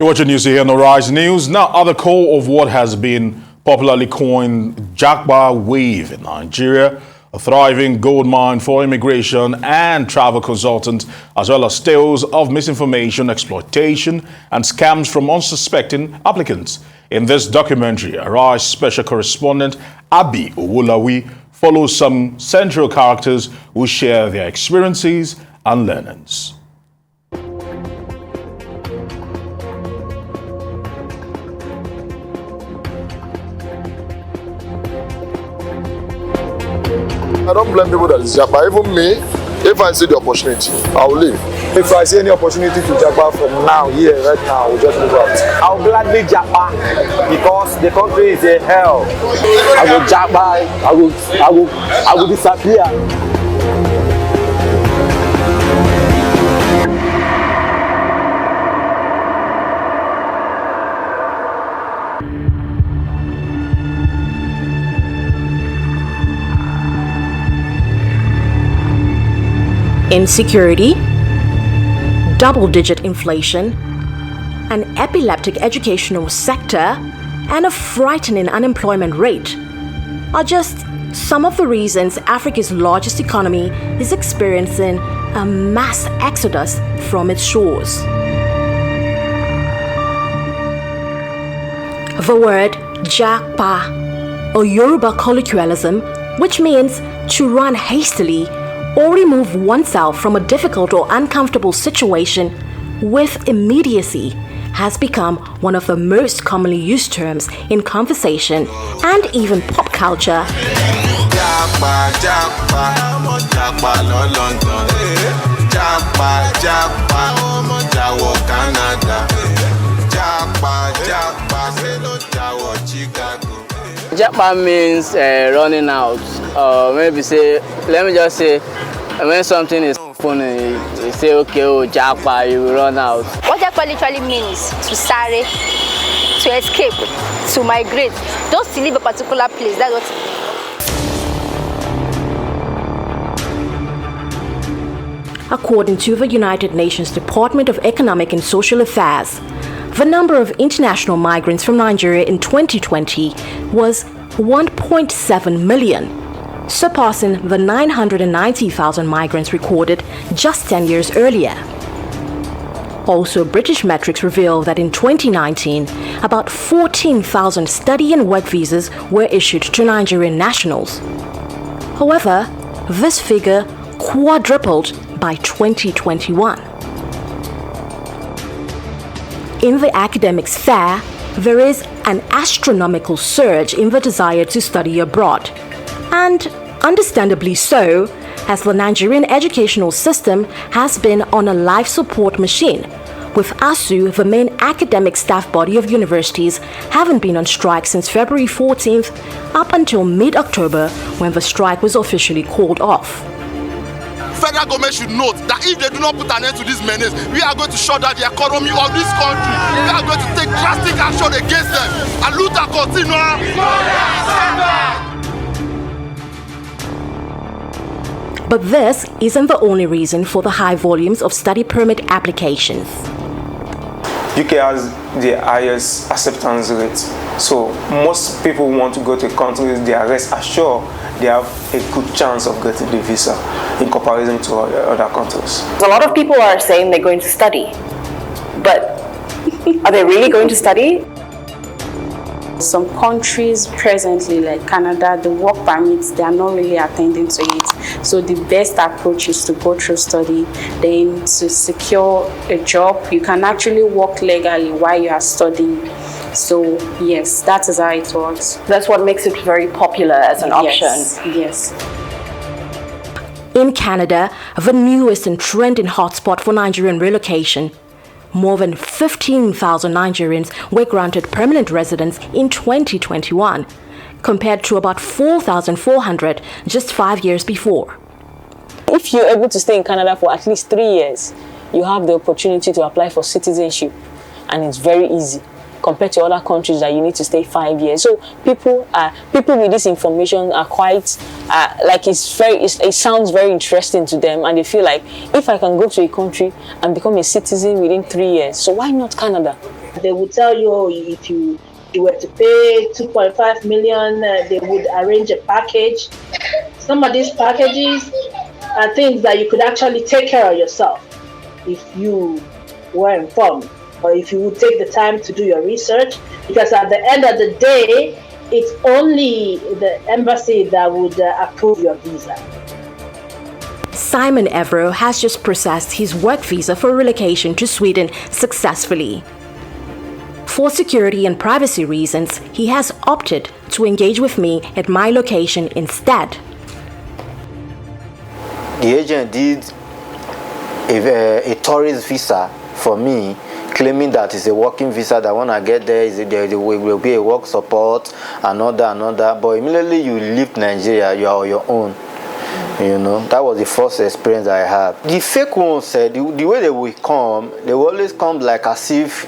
You're watching News here on Rise News. Now, at the core of what has been popularly coined Japa wave in Nigeria, a thriving gold mine for immigration and travel consultants, as well as tales of misinformation, exploitation, and scams from unsuspecting applicants. In this documentary, Rise Special Correspondent Abisola Owolawi follows some central characters who share their experiences and learnings. I don't blame people that is Japa. Even me, if I see the opportunity, I will leave. If I see any opportunity to Japa from now, here, right now, I will just move out. I will gladly Japa because the country is a hell. I will Japa, I will disappear. Insecurity, double-digit inflation, an epileptic educational sector, and a frightening unemployment rate are just some of the reasons Africa's largest economy is experiencing a mass exodus from its shores. The word Japa, a Yoruba colloquialism, which means to run hastily or remove oneself from a difficult or uncomfortable situation with immediacy, has become one of the most commonly used terms in conversation and even pop culture. Japa, Japa, Japa, London. Japa, Japa, Jawo, Canada. Japa, Japa, Jawo, Chicago. Japa means running out. Maybe say, let me just say, when something is funny, you say, okay, oh, Japa, you will run out. What Japa literally means to sare, to escape, to migrate, just to leave a particular place. That's what. According to the United Nations Department of Economic and Social Affairs, the number of international migrants from Nigeria in 2020 was 1.7 million, surpassing the 990,000 migrants recorded just 10 years earlier. Also, British metrics reveal that in 2019, about 14,000 study and work visas were issued to Nigerian nationals. However, this figure quadrupled by 2021. In the academic sphere, there is an astronomical surge in the desire to study abroad. And understandably so, as the Nigerian educational system has been on a life support machine, with ASU, the main academic staff body of universities, having been on strike since February 14th up until mid-October, when the strike was officially called off. Federal government should note that if they do not put an end to these menace, we are going to shut down the economy of this country. We are going to take drastic action against them. And luta continua. But this isn't the only reason for the high volumes of study permit applications. UK has the highest acceptance rate. So most people who want to go to countries, they are rest assured they have a good chance of getting the visa in comparison to other countries. A lot of people are saying they're going to study, but are they really going to study? Some countries presently, like Canada, the work permits, they are not really attending to it. So the best approach is to go through study, then to secure a job. You can actually work legally while you are studying. So yes, that is how it works. That's what makes it very popular as an option. Yes. In Canada, the newest and trending hotspot for Nigerian relocation, more than 15,000 Nigerians were granted permanent residence in 2021, compared to about 4,400 just 5 years before. If you're able to stay in Canada for at least 3 years, you have the opportunity to apply for citizenship, and it's very easy compared to other countries that you need to stay 5 years. So people with this information are quite it sounds very interesting to them, and they feel like, if I can go to a country and become a citizen within 3 years, so why not Canada? They would tell you, oh, if you were to pay 2.5 million, they would arrange a package. Some of these packages are things that you could actually take care of yourself if you were informed, or if you would take the time to do your research, because at the end of the day, it's only the embassy that would approve your visa. Simon Evero has just processed his work visa for relocation to Sweden successfully. For security and privacy reasons, he has opted to engage with me at my location instead. The agent did a tourist visa for me, claiming that it's a working visa, that when I get there, there will be a work support, another. But immediately you leave Nigeria, you are on your own. You know, that was the first experience I had. The fake ones said the way they will come, they will always come like as if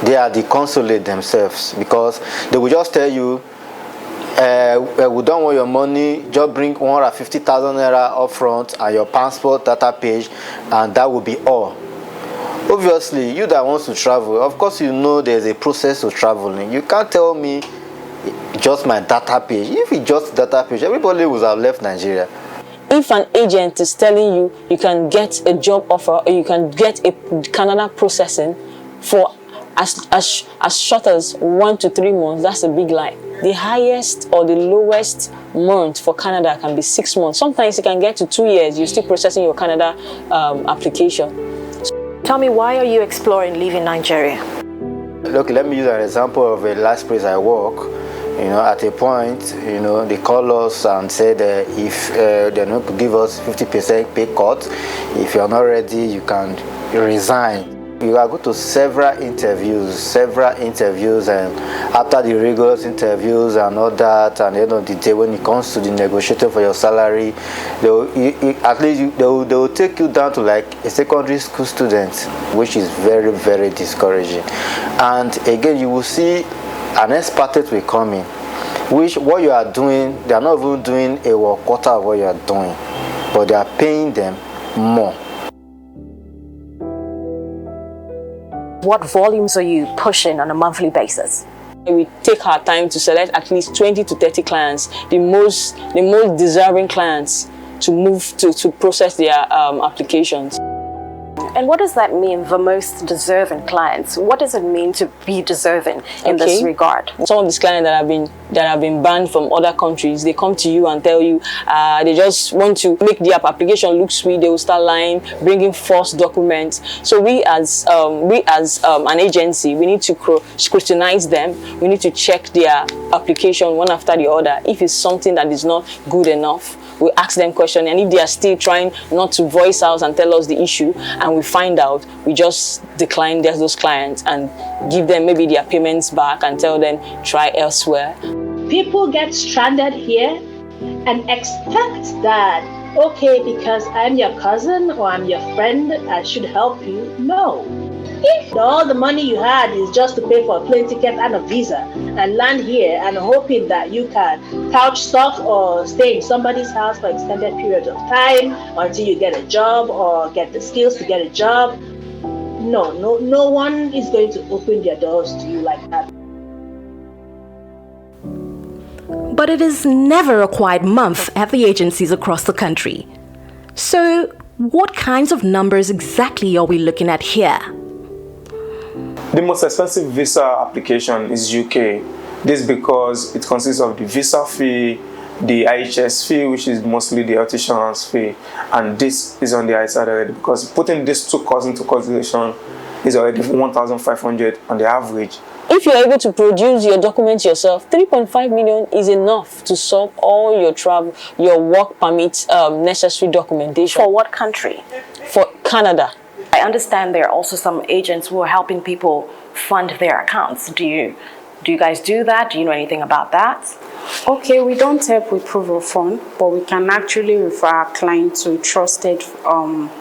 they are the consulate themselves, because they will just tell you, we don't want your money, just bring 150,000 naira up front and your passport data page, and that will be all. Obviously, you that wants to travel, of course you know there's a process to traveling. You can't tell me just my data page. If it's just data page, everybody would have left Nigeria. If an agent is telling you you can get a job offer or you can get a Canada processing for as short as 1 to 3 months, that's a big lie. The highest or the lowest month for Canada can be 6 months. Sometimes you can get to 2 years, you're still processing your Canada application. Tell me, why are you exploring leaving Nigeria? Look, let me use an example of a last place I work. You know, at a point, you know, they call us and said if they're not to give us 50% pay cut, if you're not ready, you can resign. You are going to several interviews, and after the rigorous interviews and all that, and at the end of the day, when it comes to the negotiating for your salary, they will take you down to like a secondary school student, which is very, very discouraging. And again, you will see an expatriate will come in, which what you are doing, they are not even doing a quarter of what you are doing, but they are paying them more. What volumes are you pushing on a monthly basis? We take our time to select at least 20 to 30 clients, the most deserving clients, to move to process their applications. And what does that mean, the most deserving clients? What does it mean to be deserving in this regard? Some of these clients that have been banned from other countries, they come to you and tell you they just want to make their application look sweet. They will start lying, bringing false documents. So we as an agency, we need to scrutinize them. We need to check their application one after the other. If it's something that is not good enough, we ask them questions, and if they are still trying not to voice out and tell us the issue, and we find out, we just decline those clients and give them maybe their payments back and tell them try elsewhere. People get stranded here and expect that, okay, because I'm your cousin or I'm your friend, I should help you. No. If all the money you had is just to pay for a plane ticket and a visa and land here and hoping that you can couch stuff or stay in somebody's house for extended periods of time until you get a job or get the skills to get a job, no one is going to open their doors to you like that. But it is never a quiet month at the agencies across the country. So what kinds of numbers exactly are we looking at here? The most expensive visa application is UK. This because it consists of the visa fee, the IHS fee, which is mostly the health insurance fee, and this is on the high side already, because putting these two costs into consideration is already 1,500 on the average. If you're able to produce your documents yourself, 3.5 million is enough to solve all your travel, your work permit necessary documentation. For what country? For Canada. I understand there are also some agents who are helping people fund their accounts. Do you guys do that? Do you know anything about that? Okay, we don't help with proof of fund, but we can actually refer our client to trusted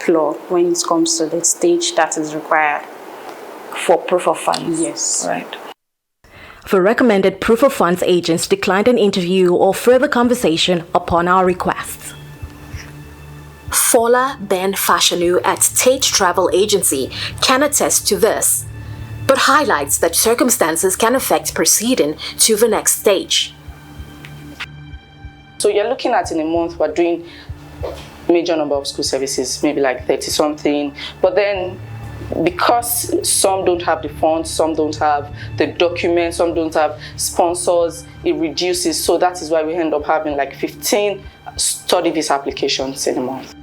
plug when it comes to the stage that is required. For proof of funds? Yes. Right. The recommended proof of funds agents declined an interview or further conversation upon our requests. Fola Ben Fashanu at Tate Travel Agency can attest to this. But highlights that circumstances can affect proceeding to the next stage. So you're looking at in a month, we're doing major number of school services, maybe like 30 something, but then because some don't have the funds, some don't have the documents, some don't have sponsors, it reduces. So that is why we end up having like 15 study visa applications in a month.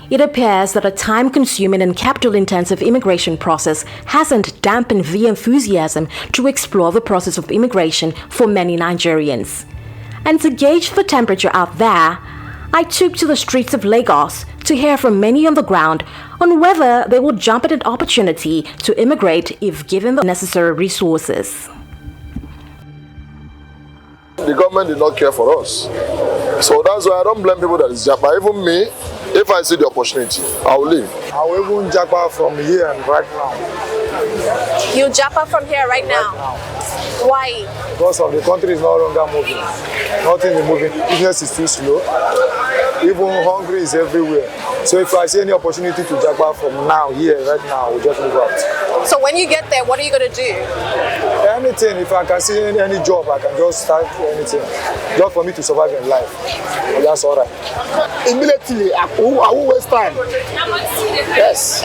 It appears that a time-consuming and capital-intensive immigration process hasn't dampened the enthusiasm to explore the process of immigration for many Nigerians. And to gauge the temperature out there, I took to the streets of Lagos to hear from many on the ground on whether they would jump at an opportunity to immigrate if given the necessary resources. The government did not care for us. So that's why I don't blame people that is Japa. Even me, if I see the opportunity, I will leave. I will even Japa from here and right now. You Japa from here right now? Why? Because of the country is no longer moving. Nothing is moving. Business is too slow. Even hungry is everywhere. So if I see any opportunity to Japa from now, here, right now, I will just move out. So when you get there, what are you going to do? Anything. If I can see any job, I can just start anything. Just for me to survive in life. But that's all right. Immediately, I will waste time. Yes.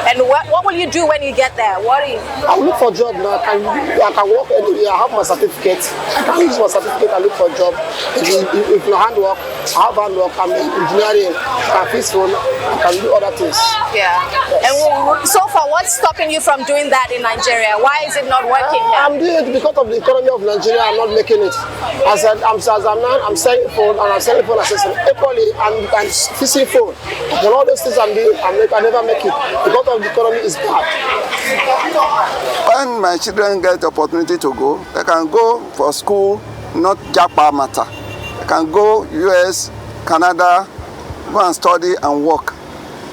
And what will you do when you get there? What are you? I will look for a job now. I can work anywhere. I have my certificate. I can use my certificate and look for a job. If you handwork, I have handwork. I'm engineering. I can fix phone. I can do other things. Yeah. Yes. And so far, what's stopping you from doing that in Nigeria? Why is it not working here? I'm doing it because of the economy of Nigeria. I'm not making it. As I'm now, I'm selling phone and I'm selling phone accessories. Equally, I'm fixing phone. But all those things I'm doing, I never make it because of the economy is bad. When my children get the opportunity to go, they can go for school, not Japa matter. They can go US, Canada, go and study and work.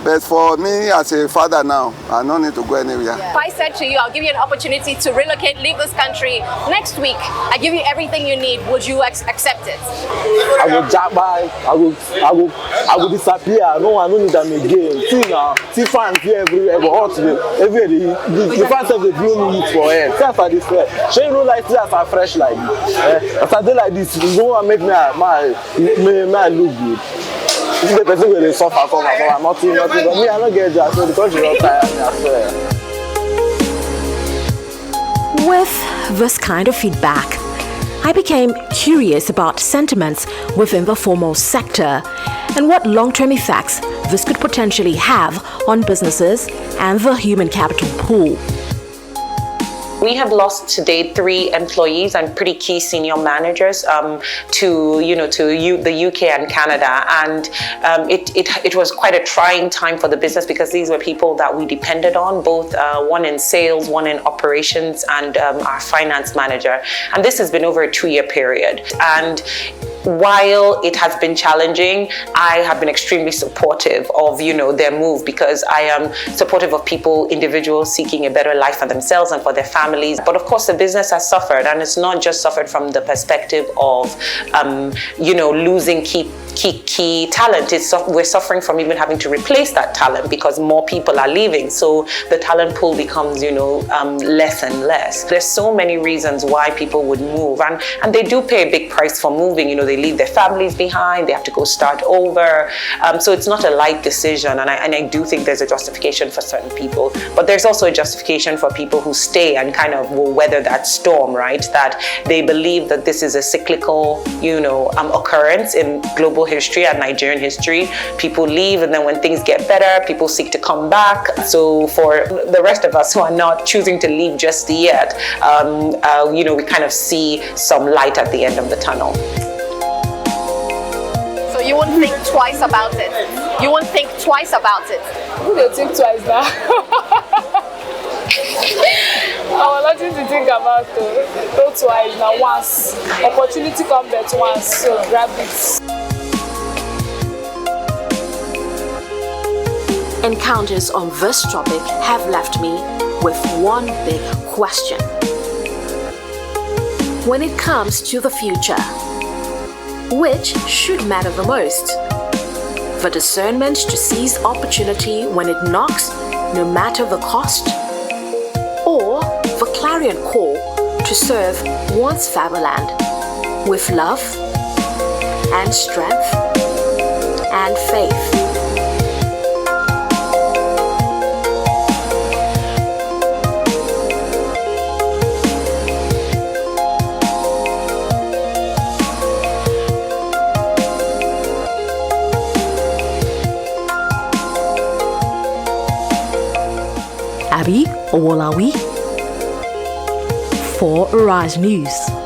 But for me as a father now, I don't need to go anywhere. If I said to you, I'll give you an opportunity to relocate, leave this country next week, I give you everything you need, would you accept it? I will Japa, I will disappear. No, I don't need them again. See now, see fans here everywhere, every day. The fans of the blue need for air. That's why this way. She don't like this as a fresh like this. As I do like this, you don't make me look good. This is the person where they suffer from. I'm not doing nothing, but me, I don't get that. So the country is not tired me, I swear. With this kind of feedback, I became curious about sentiments within the formal sector and what long-term effects this could potentially have on businesses and the human capital pool. We have lost to date 3 employees and pretty key senior managers to the UK and Canada, and it was quite a trying time for the business because these were people that we depended on, both one in sales, one in operations, and our finance manager. And this has been over a 2-year period. And while it has been challenging, I have been extremely supportive of their move because I am supportive of people, individuals seeking a better life for themselves and for their families. But of course, the business has suffered, and it's not just suffered from the perspective of losing key talent. We're suffering from even having to replace that talent because more people are leaving. So the talent pool becomes less and less. There's so many reasons why people would move, and they do pay a big price for moving. They leave their families behind, they have to go start over. So it's not a light decision, and I do think there's a justification for certain people, but there's also a justification for people who stay and kind of will weather that storm, right? That they believe that this is a cyclical, occurrence in global history and Nigerian history. People leave, and then when things get better, people seek to come back. So for the rest of us who are not choosing to leave just yet, we kind of see some light at the end of the tunnel. So you won't think twice about it? You won't think twice about it? Who they think twice now? I want nothing to think about it. Not twice, now once. Opportunity comes but once, so grab it. Encounters on this topic have left me with one big question. When it comes to the future, which should matter the most? The discernment to seize opportunity when it knocks, no matter the cost? Or clarion call to serve one's fatherland with love and strength and faith. Abisola Owolawi for Arise News.